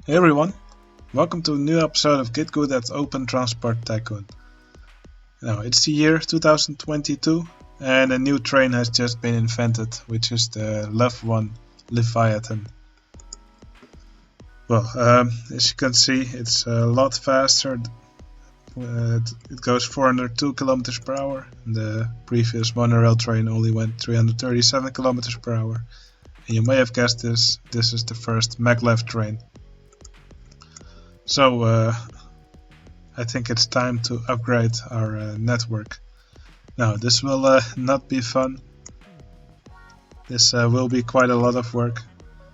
Hey everyone, welcome to a new episode of Git Good at Open Transport Tycoon. Now it's the year 2022 and a new train has just been invented, which is the Lev 1 Leviathan. Well, as you can see, it's a lot faster. It goes 402 km per hour. The previous monorail train only went 337 km per hour. And you may have guessed this is the first MagLev train. So I think it's time to upgrade our network. Now this will not be fun. This will be quite a lot of work,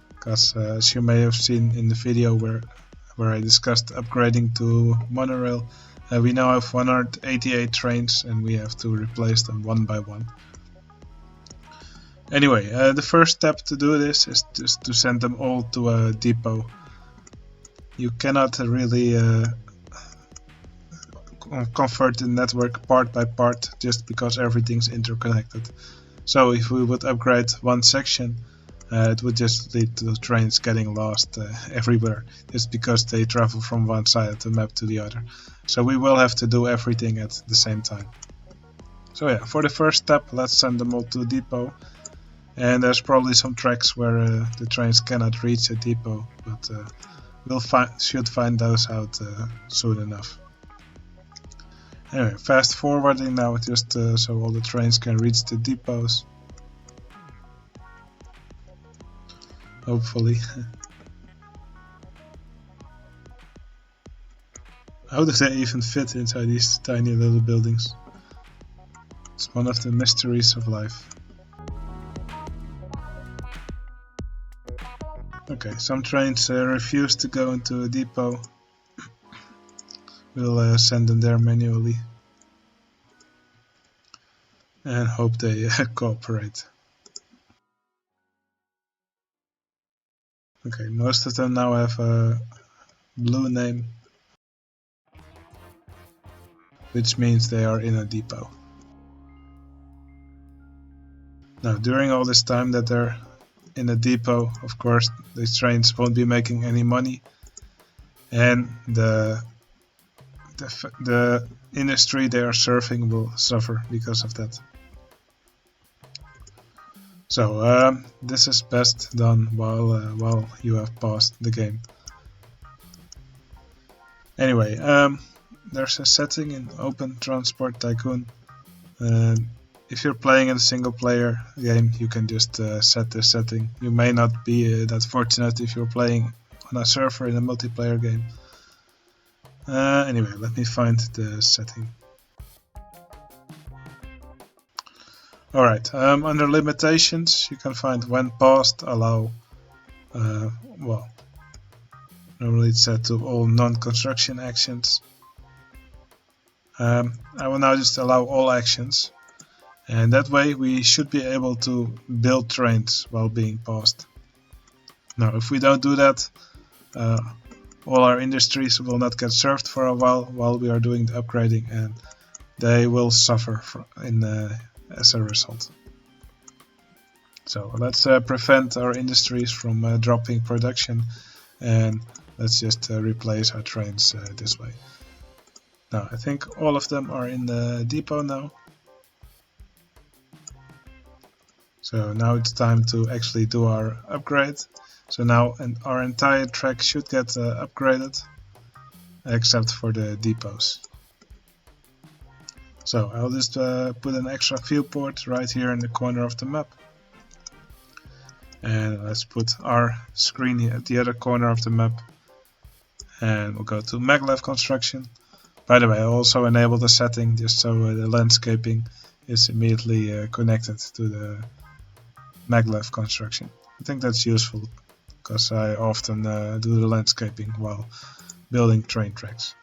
because as you may have seen in the video where I discussed upgrading to monorail, we now have 188 trains and we have to replace them one by one. Anyway, the first step to do this is just to send them all to a depot. You cannot really convert the network part by part just because everything's interconnected. So if we would upgrade one section, it would just lead to trains getting lost everywhere just because they travel from one side of the map to the other. So we will have to do everything at the same time. So yeah, for the first step, let's send them all to a depot. And there's probably some tracks where the trains cannot reach a depot, but should find those out soon enough. Anyway, fast forwarding now, just so all the trains can reach the depots. Hopefully. How do they even fit inside these tiny little buildings? It's one of the mysteries of life. Okay, some trains refuse to go into a depot. We'll send them there manually and hope they cooperate. Okay, most of them now have a blue name, which means they are in a depot. Now, during all this time that they're in a depot, of course, these trains won't be making any money, and the industry they are serving will suffer because of that. So this is best done while you have paused the game. Anyway, there's a setting in Open Transport Tycoon. If you're playing in a single player game, you can just set this setting. You may not be that fortunate if you're playing on a server in a multiplayer game. Anyway, let me find the setting. Alright, under limitations you can find when paused allow, well, normally it's set to all non-construction actions. I will now just allow all actions, and that way we should be able to build trains while being paused. Now if we don't do that, all our industries will not get served for a while we are doing the upgrading, and they will suffer as a result. So let's prevent our industries from dropping production, and let's just replace our trains this way. Now I think all of them are in the depot now. So now it's time to actually do our upgrade. So now our entire track should get upgraded, except for the depots. So I'll just put an extra viewport right here in the corner of the map. And let's put our screen here at the other corner of the map. And we'll go to MagLev construction. By the way, I also enabled a setting just so the landscaping is immediately connected to the MagLev construction. I think that's useful, because I often do the landscaping while building train tracks.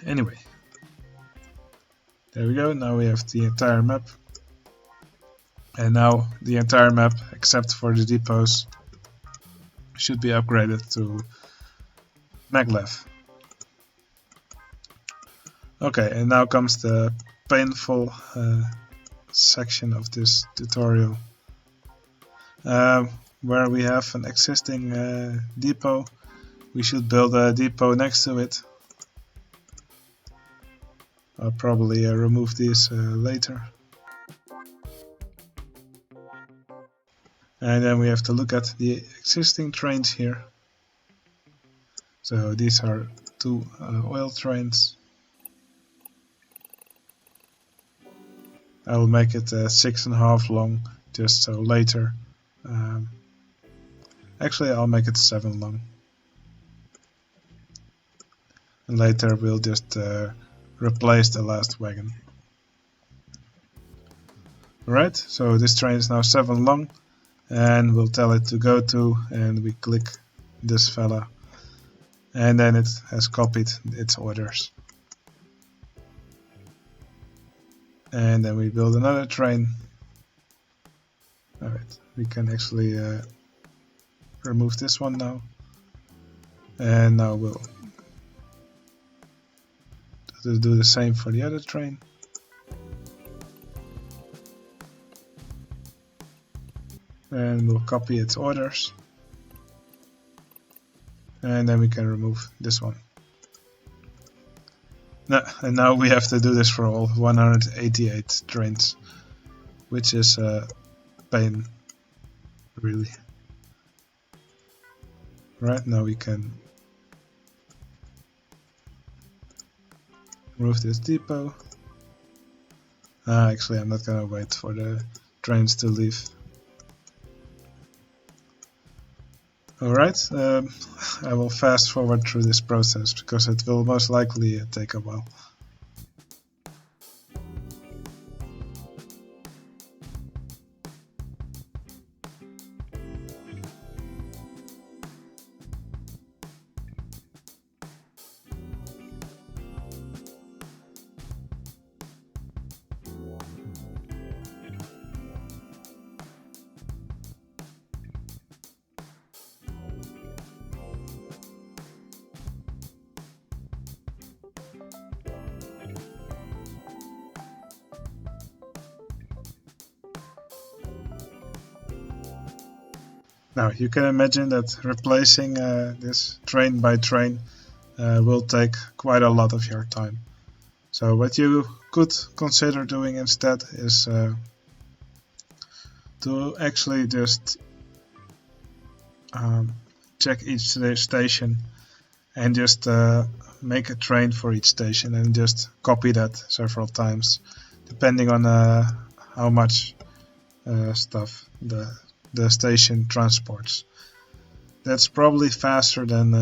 Anyway, there we go, now we have the entire map. And now the entire map, except for the depots, should be upgraded to MagLev. Okay, and now comes the painful section of this tutorial, where we have an existing depot we should build a depot next to it. I'll probably remove these later. And then we have to look at the existing trains here. So these are 2 oil trains. I will make it 6.5 long, just so later. Actually, I'll make it 7 long. And later we'll just replace the last wagon. Alright, so this train is now 7 long, and we'll tell it to go to, and we click this fella, and then it has copied its orders. And then we build another train. Alright, we can actually remove this one now, and now we'll do the same for the other train. And we'll copy its orders, and then we can remove this one. And now we have to do this for all 188 trains, which is a pain, really. Right, now we can remove this depot. Actually, I'm not gonna wait for the trains to leave. Alright, I will fast forward through this process because it will most likely take a while. Now you can imagine that replacing this train by train will take quite a lot of your time. So what you could consider doing instead is to actually just check each station and just make a train for each station and just copy that several times, depending on how much stuff the station transports. That's probably faster than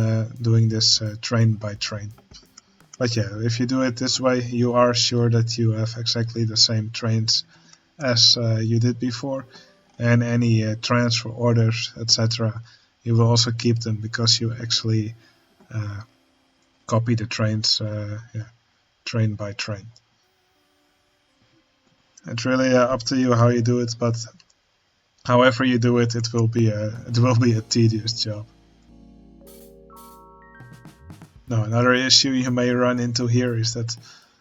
doing this train by train. But yeah, if you do it this way, you are sure that you have exactly the same trains as you did before, and any transfer orders, etc., you will also keep them because you actually copy the trains train by train. It's really up to you how you do it, but however you do it, it will be a tedious job. Now, another issue you may run into here is that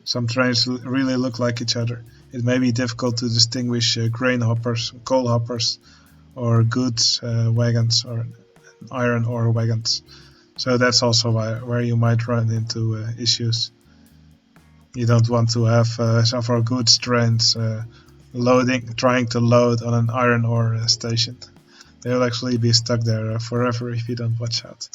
some trains really look like each other. It may be difficult to distinguish grain hoppers, coal hoppers, or goods wagons, or iron ore wagons. So that's also where you might run into issues. You don't want to have several goods trains trying to load on an iron ore station. They will actually be stuck there forever if you don't watch out.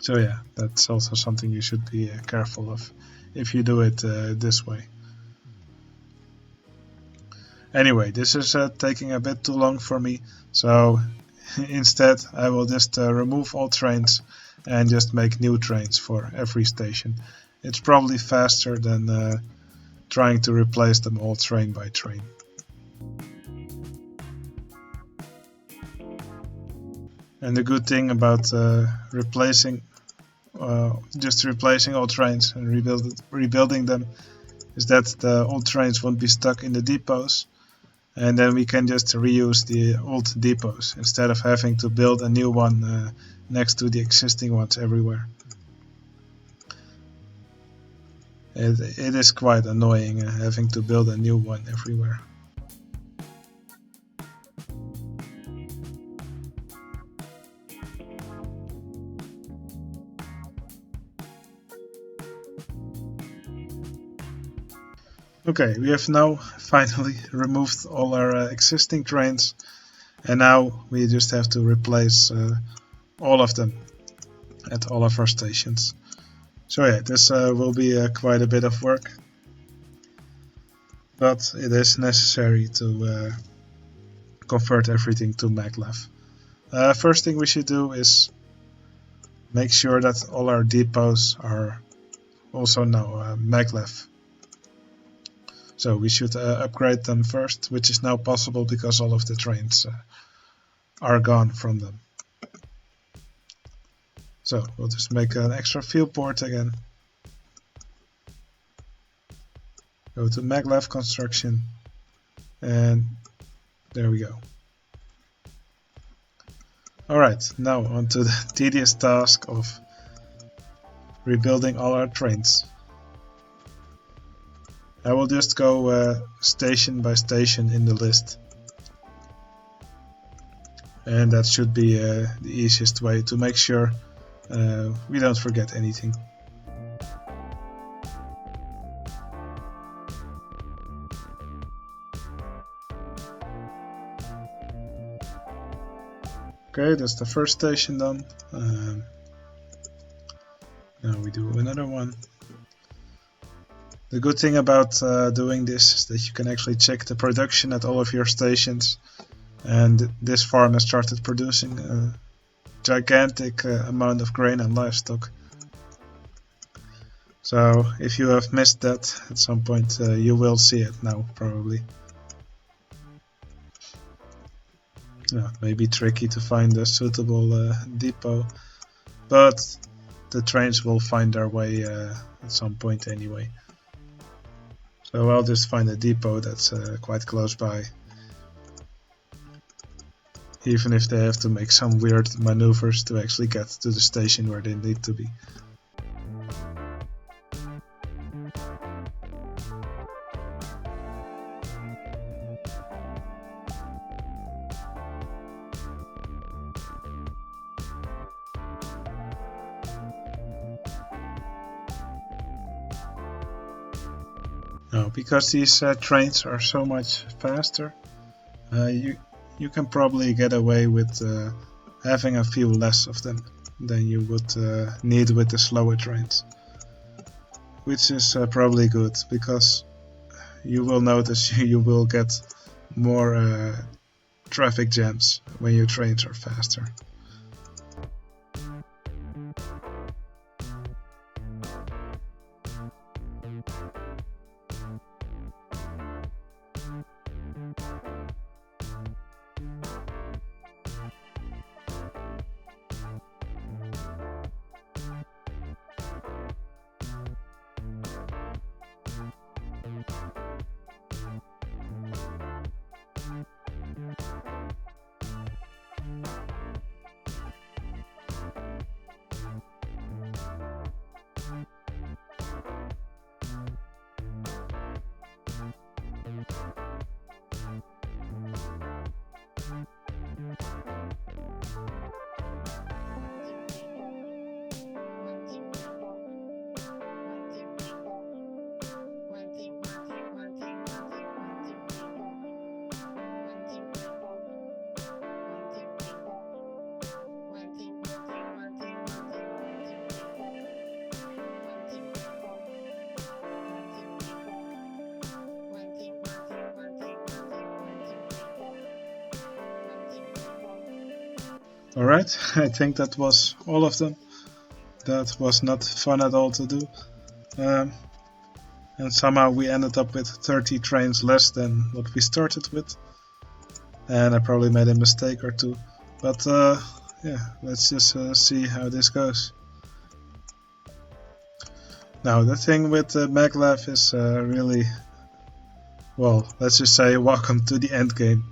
So yeah, that's also something you should be careful of if you do it this way. Anyway, this is taking a bit too long for me, so instead I will just remove all trains and just make new trains for every station. It's probably faster than trying to replace them all train by train. And the good thing about replacing all trains and rebuilding them is that the old trains won't be stuck in the depots, and then we can just reuse the old depots instead of having to build a new one next to the existing ones everywhere. It is quite annoying having to build a new one everywhere. Okay, we have now finally removed all our existing trains, and now we just have to replace all of them at all of our stations. So yeah, this will be quite a bit of work, but it is necessary to convert everything to MagLev. First thing we should do is make sure that all our depots are also now MagLev. So we should upgrade them first, which is now possible because all of the trains are gone from them. So we'll just make an extra field port again. Go to MagLev construction, and there we go. Alright, now on to the tedious task of rebuilding all our trains. I will just go station by station in the list. And that should be the easiest way to make sure we don't forget anything. Okay, that's the first station done. Now we do another one. The good thing about doing this is that you can actually check the production at all of your stations, and this farm has started producing a gigantic amount of grain and livestock. So if you have missed that at some point, you will see it now probably. Yeah, maybe tricky to find a suitable depot, but the trains will find their way at some point anyway. So I'll just find a depot that's quite close by, even if they have to make some weird maneuvers to actually get to the station where they need to be. Now, because these trains are so much faster, you can probably get away with having a few less of them than you would need with the slower trains, which is probably good, because you will notice you will get more traffic jams when your trains are faster. Alright, I think that was all of them. That was not fun at all to do. And somehow we ended up with 30 trains less than what we started with. And I probably made a mistake or two. But yeah, let's just see how this goes. Now, the thing with MagLev is really, well, let's just say welcome to the end game.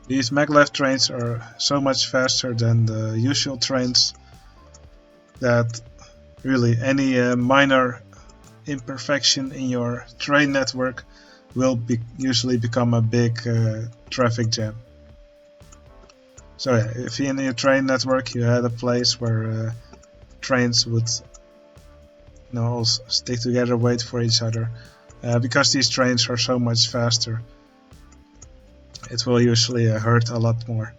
These MagLev trains are so much faster than the usual trains that really any minor imperfection in your train network will usually become a big traffic jam. So yeah, if in your train network you had a place where trains would all stick together, wait for each other, because these trains are so much faster, it will usually hurt a lot more.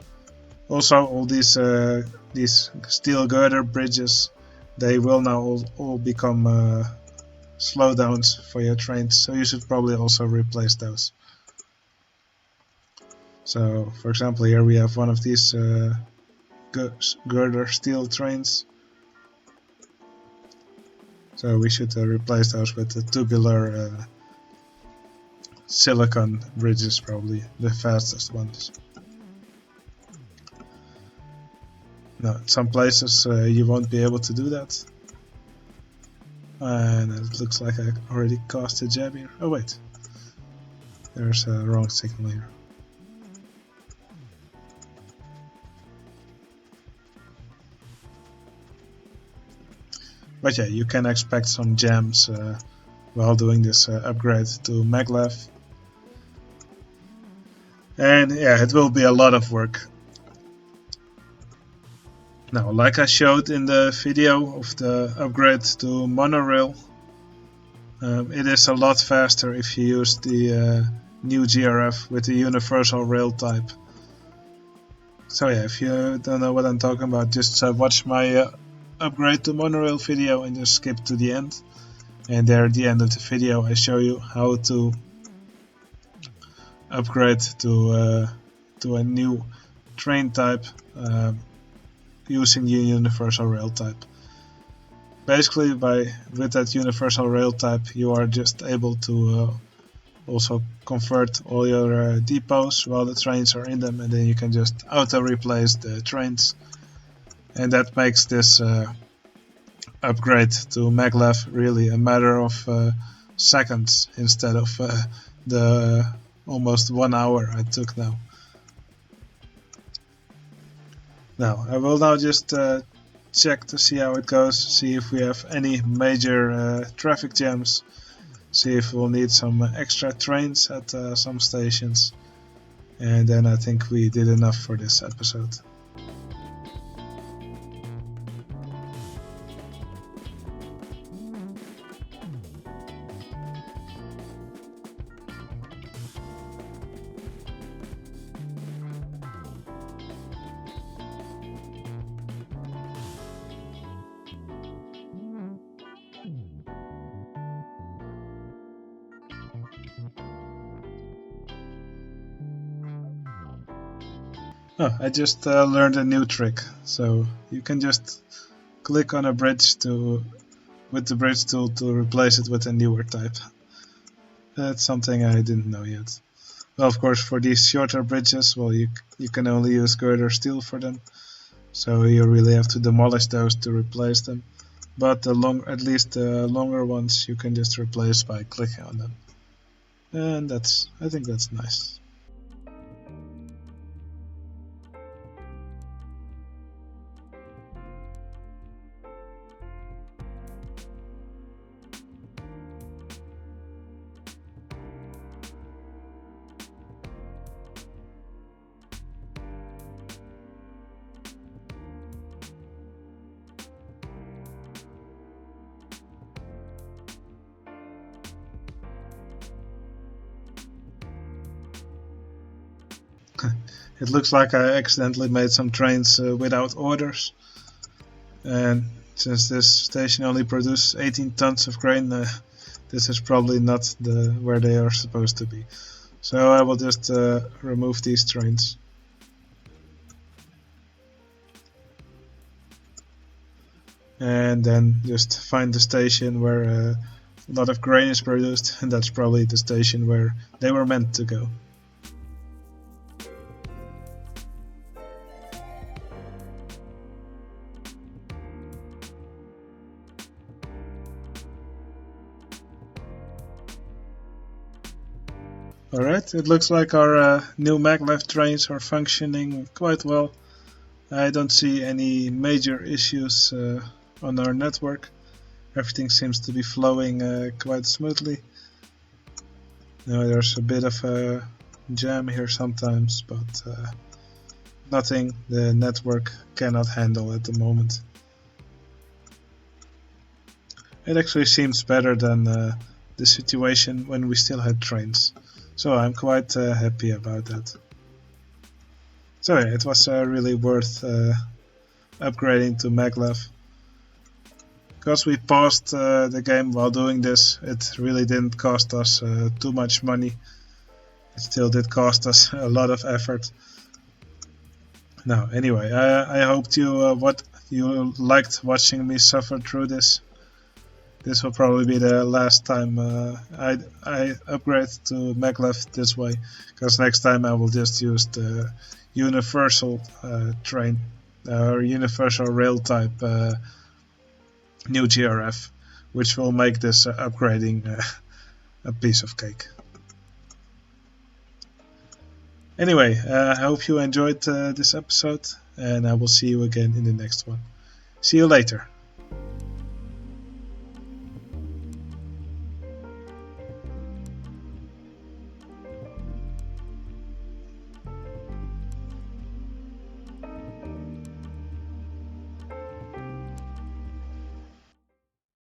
Also, all these steel girder bridges, they will now all become slowdowns for your trains, so you should probably also replace those. So, for example, here we have one of these girder steel trains. So we should replace those with the tubular silicon bridges, probably the fastest ones. Now, in some places you won't be able to do that. And it looks like I already caused a jab here. Oh wait, there's a wrong signal here. But yeah, you can expect some jams while doing this upgrade to MagLev. And yeah, it will be a lot of work. Now, like I showed in the video of the upgrade to monorail, it is a lot faster if you use the NewGRF with the universal rail type. So yeah, if you don't know what I'm talking about, just watch my upgrade to monorail video and just skip to the end. And there at the end of the video I show you how to upgrade to a new train type using the universal rail type. Basically, with that universal rail type, you are just able to also convert all your depots while the trains are in them, and then you can just auto replace the trains, and that makes this upgrade to MagLev really a matter of seconds instead of the almost 1 hour I took now. Now, I will now just check to see how it goes, see if we have any major traffic jams, see if we'll need some extra trains at some stations, and then I think we did enough for this episode. Oh, I just learned a new trick. So you can just click on a bridge with the bridge tool to replace it with a newer type. That's something I didn't know yet. Well, of course, for these shorter bridges, well, you can only use girder steel for them, so you really have to demolish those to replace them. But at least the longer ones, you can just replace by clicking on them, and I think that's nice. It looks like I accidentally made some trains without orders, and since this station only produces 18 tons of grain, this is probably not where they are supposed to be. So I will just remove these trains. And then just find the station where a lot of grain is produced, and that's probably the station where they were meant to go. Alright, it looks like our new MagLev trains are functioning quite well. I don't see any major issues on our network. Everything seems to be flowing quite smoothly. Now there's a bit of a jam here sometimes, but nothing the network cannot handle at the moment. It actually seems better than the situation when we still had trains. So I'm quite happy about that. So yeah, it was really worth upgrading to MagLev. Because we paused the game while doing this, it really didn't cost us too much money. It still did cost us a lot of effort. Now, anyway, I hoped you liked watching me suffer through this. This will probably be the last time I upgrade to MagLev this way, because next time I will just use the universal train or universal rail type NewGRF, which will make this upgrading a piece of cake. Anyway, I hope you enjoyed this episode, and I will see you again in the next one. See you later.